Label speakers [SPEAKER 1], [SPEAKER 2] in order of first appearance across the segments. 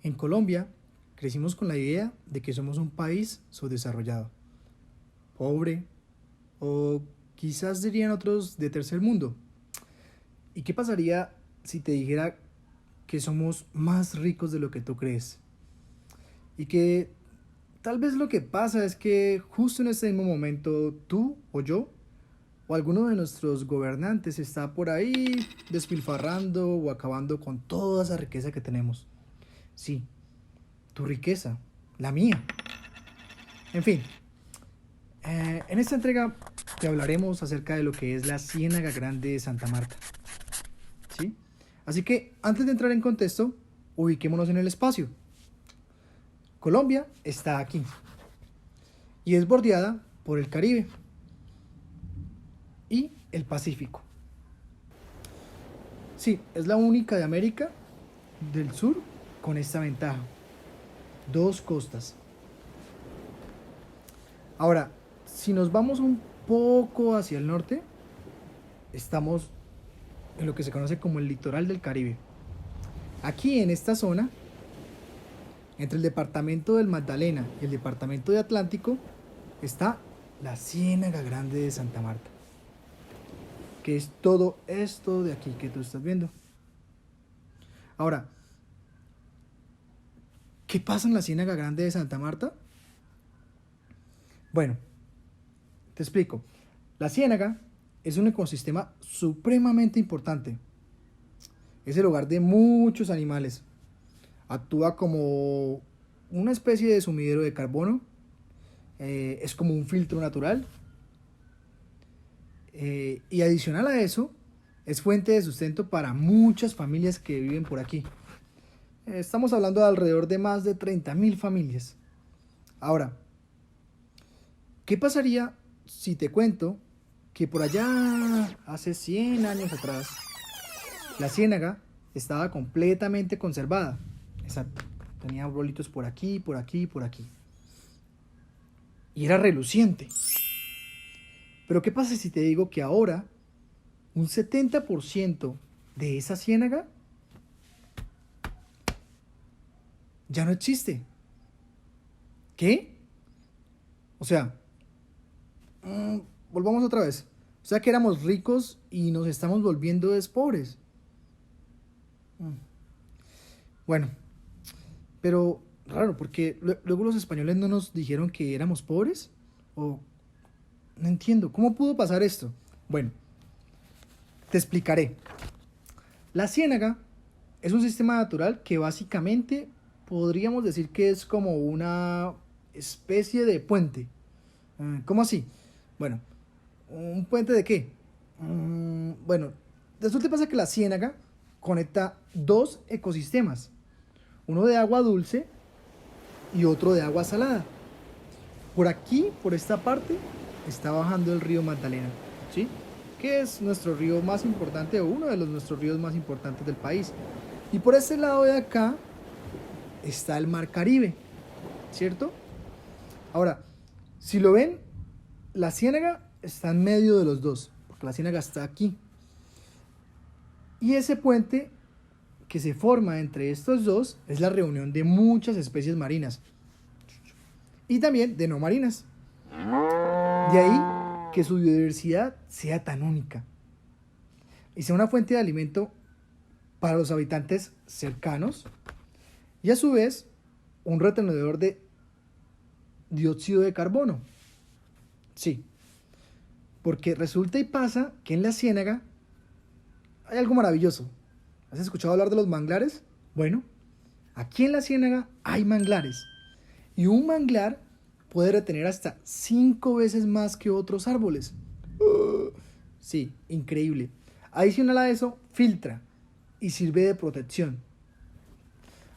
[SPEAKER 1] En Colombia crecimos con la idea de que somos un país subdesarrollado, pobre o quizás dirían otros de tercer mundo. ¿Y qué pasaría si te dijera que somos más ricos de lo que tú crees? Y que tal vez lo que pasa es que justo en este mismo momento tú o yo o alguno de nuestros gobernantes está por ahí despilfarrando o acabando con toda esa riqueza que tenemos. Sí, tu riqueza, la mía. En fin, en esta entrega te hablaremos acerca de lo que es la Ciénaga Grande de Santa Marta. ¿Sí? Así que antes de entrar en contexto, ubiquémonos en el espacio. Colombia está aquí y es bordeada por el Caribe y el Pacífico. Sí, es la única de América del Sur con esta ventaja. Dos costas. Ahora, si nos vamos un poco hacia el norte, estamos en lo que se conoce como el litoral del Caribe. Aquí en esta zona, entre el departamento del Magdalena y el departamento de Atlántico, está la Ciénaga Grande de Santa Marta, que es todo esto de aquí que tú estás viendo. Ahora, ¿qué pasa en la Ciénaga Grande de Santa Marta? Bueno, te explico. La ciénaga es un ecosistema supremamente importante. Es el hogar de muchos animales. Actúa como una especie de sumidero de carbono. Es como un filtro natural. Y adicional a eso, es fuente de sustento para muchas familias que viven por aquí. Estamos hablando de alrededor de más de 30.000 familias. Ahora, ¿qué pasaría si te cuento que por allá, hace 100 años atrás, la ciénaga estaba completamente conservada? Exacto. Tenía bolitos por aquí, por aquí, por aquí. Y era reluciente. Pero ¿qué pasa si te digo que ahora un 70% de esa ciénaga ya no existe? ¿Qué? O sea, mmm, volvamos otra vez. O sea que éramos ricos y nos estamos volviendo pobres. Bueno, pero raro, porque luego los españoles no nos dijeron que éramos pobres. O no entiendo, ¿cómo pudo pasar esto? Bueno, te explicaré. La ciénaga es un sistema natural que básicamente podríamos decir que es como una especie de puente. ¿Cómo así? Bueno, ¿un puente de qué? Bueno, resulta y pasa que la ciénaga conecta dos ecosistemas, uno de agua dulce y otro de agua salada. Por aquí, por esta parte, está bajando el río Magdalena, ¿sí? Que es nuestro río más importante o uno de nuestros ríos más importantes del país. Y por este lado de acá está el mar Caribe, ¿cierto? Ahora, si lo ven, la ciénaga está en medio de los dos, porque la ciénaga está aquí. Y ese puente que se forma entre estos dos es la reunión de muchas especies marinas y también de no marinas. De ahí que su biodiversidad sea tan única y sea una fuente de alimento para los habitantes cercanos y a su vez un retenedor de dióxido de carbono. Sí, porque resulta y pasa que en la ciénaga hay algo maravilloso. ¿Has escuchado hablar de los manglares? Bueno, aquí en la ciénaga hay manglares y un manglar puede retener hasta 5 veces más que otros árboles. Sí, increíble. Adicional a eso, filtra y sirve de protección.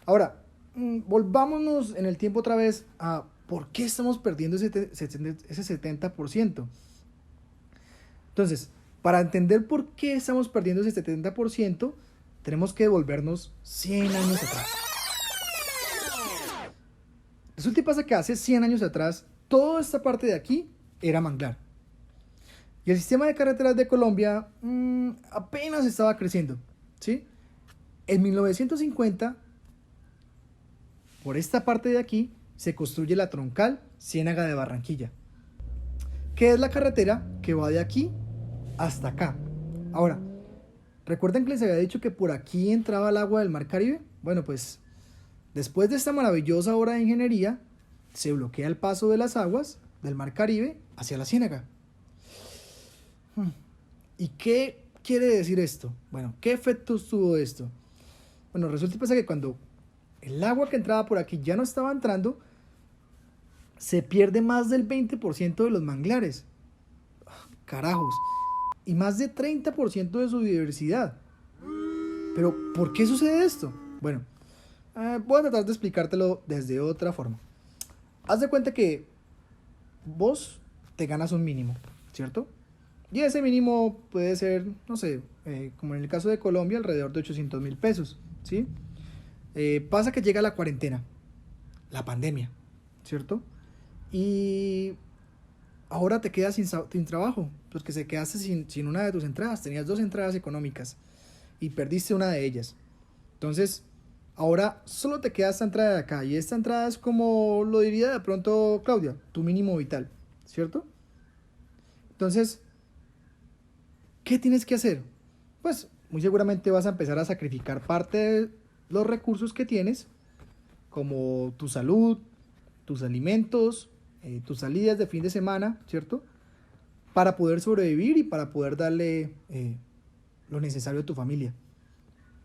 [SPEAKER 1] Ahora, volvámonos en el tiempo otra vez a por qué estamos perdiendo ese 70%. Entonces, para entender por qué estamos perdiendo ese 70%, tenemos que devolvernos 100 años atrás. Resulta y pasa que hace 100 años atrás, toda esta parte de aquí era manglar. Y el sistema de carreteras de Colombia apenas estaba creciendo, ¿sí? En 1950 por esta parte de aquí se construye la troncal Ciénaga de Barranquilla, que es la carretera que va de aquí hasta acá. Ahora, ¿recuerdan que les había dicho que por aquí entraba el agua del Mar Caribe? Bueno, pues después de esta maravillosa obra de ingeniería, se bloquea el paso de las aguas del Mar Caribe hacia la Ciénaga. ¿Y qué quiere decir esto? Bueno, ¿qué efectos tuvo esto? Bueno, resulta y pasa que cuando el agua que entraba por aquí ya no estaba entrando, se pierde más del 20% de los manglares. Carajos. Y más de 30% de su biodiversidad. Pero, ¿por qué sucede esto? Bueno, voy a tratar de explicártelo desde otra forma. Haz de cuenta que vos te ganas un mínimo, ¿cierto? Y ese mínimo puede ser, no sé, como en el caso de Colombia, alrededor de 800.000 pesos, ¿sí? Pasa que llega la cuarentena, la pandemia, ¿cierto? Y ahora te quedas sin trabajo, porque se quedaste sin una de tus entradas. Tenías 2 entradas económicas y perdiste una de ellas. Entonces, ahora solo te queda esta entrada de acá. Y esta entrada es, como lo diría de pronto Claudia, tu mínimo vital, ¿cierto? Entonces, ¿qué tienes que hacer? Pues muy seguramente vas a empezar a sacrificar parte de los recursos que tienes, como tu salud, tus alimentos, tus salidas de fin de semana, ¿cierto? Para poder sobrevivir y para poder darle lo necesario a tu familia.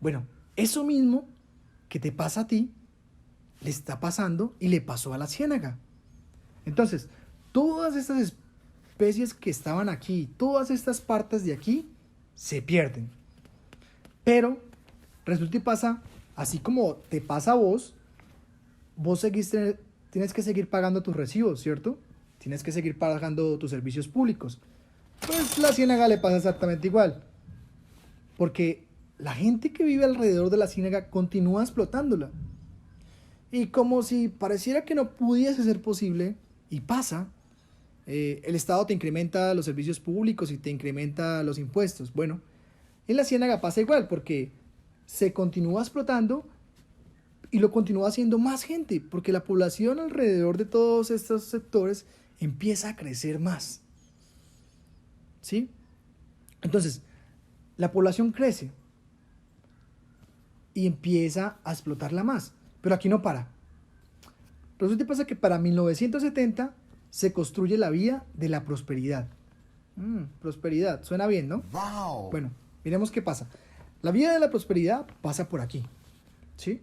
[SPEAKER 1] Bueno, eso mismo que te pasa a ti, le está pasando y le pasó a la ciénaga. Entonces, todas estas especies que estaban aquí, todas estas partes de aquí, se pierden. Pero resulta y pasa, así como te pasa a vos, tienes que seguir pagando tus recibos, ¿cierto? Tienes que seguir pagando tus servicios públicos. Pues la ciénaga le pasa exactamente igual. Porque la gente que vive alrededor de la ciénaga continúa explotándola. Y como si pareciera que no pudiese ser posible, y pasa, el Estado te incrementa los servicios públicos y te incrementa los impuestos. Bueno, en la ciénaga pasa igual, porque se continúa explotando y lo continúa haciendo más gente, porque la población alrededor de todos estos sectores empieza a crecer más. ¿Sí? Entonces, la población crece y empieza a explotarla más. Pero aquí no para. Resulta y pasa que para 1970 se construye la vía de la prosperidad. Prosperidad, suena bien, ¿no?
[SPEAKER 2] Wow.
[SPEAKER 1] Bueno, miremos qué pasa. La vía de la prosperidad pasa por aquí, ¿sí?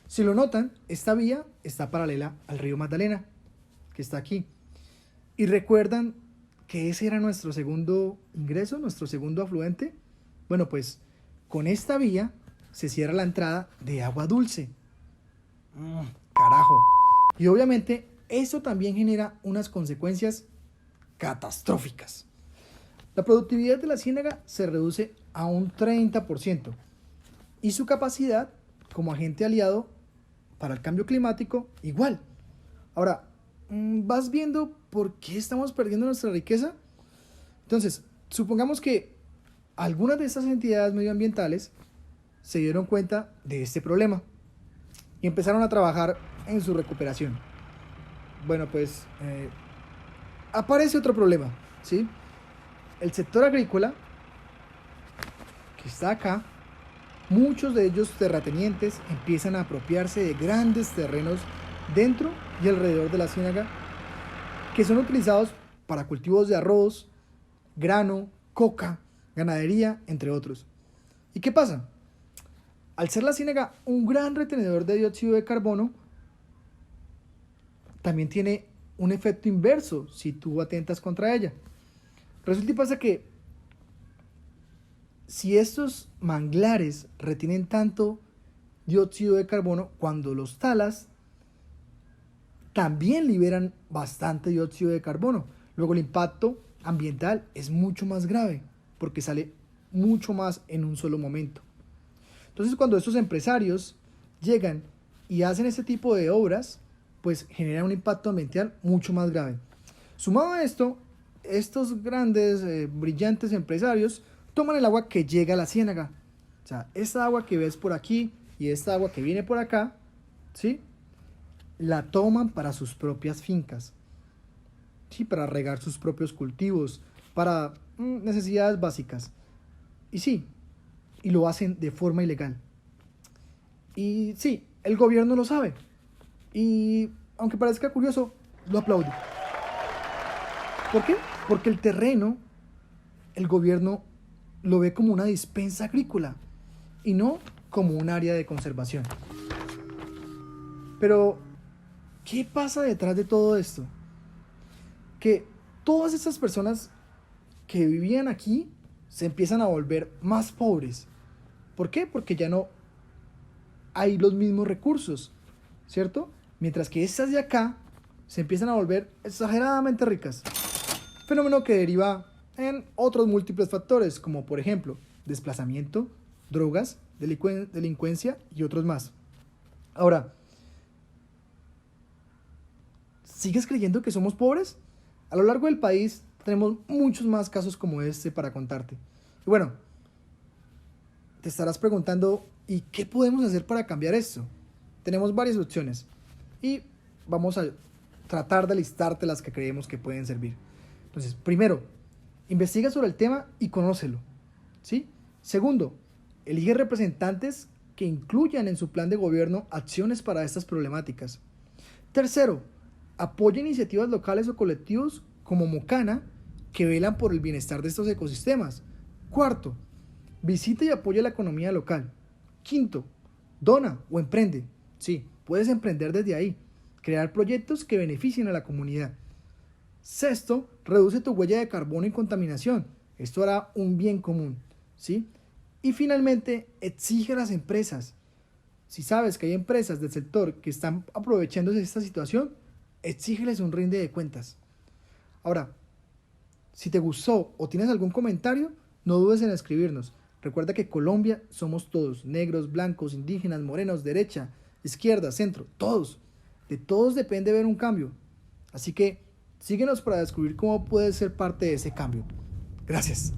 [SPEAKER 1] Si lo notan, esta vía está paralela al río Magdalena, que está aquí. Y recuerdan que ese era nuestro segundo ingreso, nuestro segundo afluente. Bueno, pues con esta vía se cierra la entrada de agua dulce. Carajo. Y obviamente eso también genera unas consecuencias catastróficas. La productividad de la ciénaga se reduce a un 30% y su capacidad como agente aliado para el cambio climático igual. Ahora, ¿vas viendo por qué estamos perdiendo nuestra riqueza? Entonces, supongamos que algunas de estas entidades medioambientales se dieron cuenta de este problema y empezaron a trabajar en su recuperación. Bueno, pues aparece otro problema, ¿sí? El sector agrícola, que está acá, muchos de ellos terratenientes empiezan a apropiarse de grandes terrenos dentro y alrededor de la ciénaga, que son utilizados para cultivos de arroz, grano, coca, ganadería, entre otros. ¿Y qué pasa? Al ser la ciénaga un gran retenedor de dióxido de carbono, también tiene un efecto inverso si tú atentas contra ella. Resulta y pasa que si estos manglares retienen tanto dióxido de carbono, cuando los talas, también liberan bastante dióxido de carbono. Luego el impacto ambiental es mucho más grave, porque sale mucho más en un solo momento. Entonces, cuando estos empresarios llegan y hacen este tipo de obras, pues generan un impacto ambiental mucho más grave. Sumado a esto, estos grandes, brillantes empresarios toman el agua que llega a la ciénaga. O sea, esta agua que ves por aquí y esta agua que viene por acá, ¿sí? la toman para sus propias fincas, sí, para regar sus propios cultivos, para necesidades básicas. Y sí, y lo hacen de forma ilegal. Y sí, el gobierno lo sabe. Y aunque parezca curioso, lo aplaude. ¿Por qué? Porque el terreno, el gobierno lo ve como una dispensa agrícola y no como un área de conservación. Pero, ¿qué pasa detrás de todo esto? Que todas estas personas que vivían aquí se empiezan a volver más pobres. ¿Por qué? Porque ya no hay los mismos recursos, ¿cierto? Mientras que estas de acá se empiezan a volver exageradamente ricas. Fenómeno que deriva en otros múltiples factores, como por ejemplo, desplazamiento, drogas, delincuencia y otros más. Ahora, ¿sigues creyendo que somos pobres? A lo largo del país tenemos muchos más casos como este para contarte. Y bueno, te estarás preguntando, ¿y qué podemos hacer para cambiar esto? Tenemos varias opciones y vamos a tratar de listarte las que creemos que pueden servir. Entonces, primero, investiga sobre el tema y conócelo, ¿sí? Segundo, elige representantes que incluyan en su plan de gobierno acciones para estas problemáticas. Tercero, apoya iniciativas locales o colectivos como Mocana que velan por el bienestar de estos ecosistemas. Cuarto, visita y apoya la economía local. Quinto, dona o emprende. Sí, puedes emprender desde ahí. Crear proyectos que beneficien a la comunidad. Sexto, reduce tu huella de carbono y contaminación. Esto hará un bien común, ¿sí? Y finalmente, exige a las empresas. Si sabes que hay empresas del sector que están aprovechándose de esta situación, exígeles un rinde de cuentas. Ahora, si te gustó o tienes algún comentario, no dudes en escribirnos. Recuerda que Colombia somos todos, negros, blancos, indígenas, morenos, derecha, izquierda, centro, todos. De todos depende ver un cambio. Así que síguenos para descubrir cómo puedes ser parte de ese cambio. Gracias.